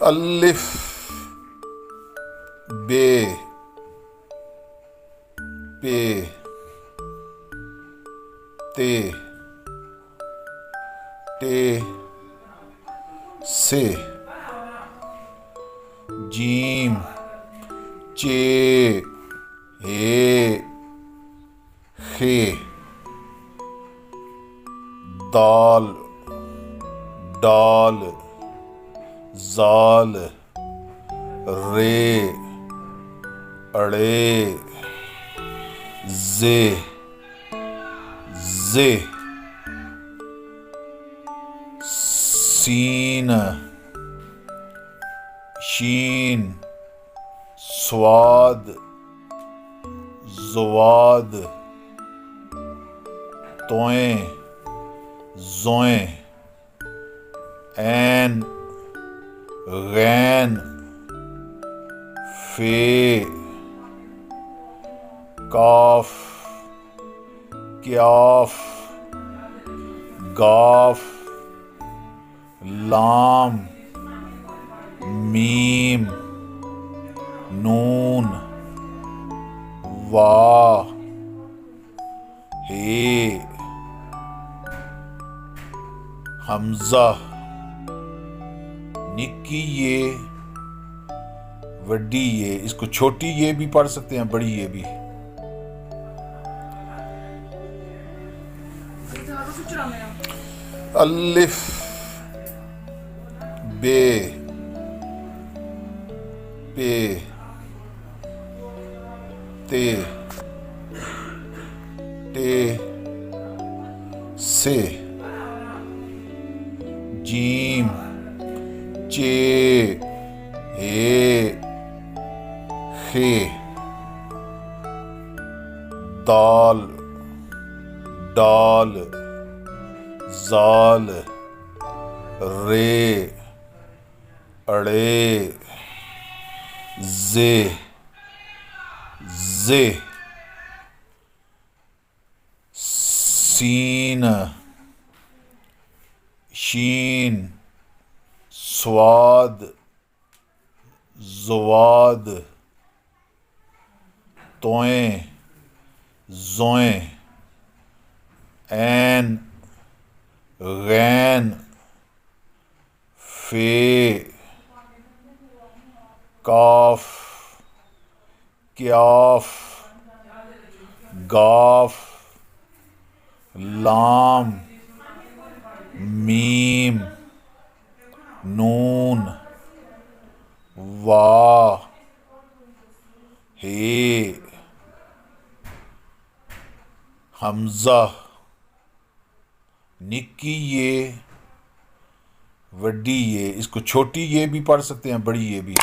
الف بے پے تے ٹے سے جیم چے ہے خے دال ڈال زال رے اڑے زے زے سین شین سواد زواد توئیں زوئیں عین غین فے کاف کیاف گاف لام میم نون وا ہے حمزہ نکی یہ وڈی یہ، اس کو چھوٹی یہ بھی پڑھ سکتے ہیں، بڑی یہ بھی۔ الف بے پے تے ٹے سے جیم چے ہے خے دال ڈال زال رے اڑے زے زے سین شین سواد زواد توئیں زوئیں عین غین فے کاف کیاف گاف لام میم نون وا ہے حمزہ نکی یہ وڈی یہ، اس کو چھوٹی یہ بھی پڑھ سکتے ہیں، بڑی یہ بھی۔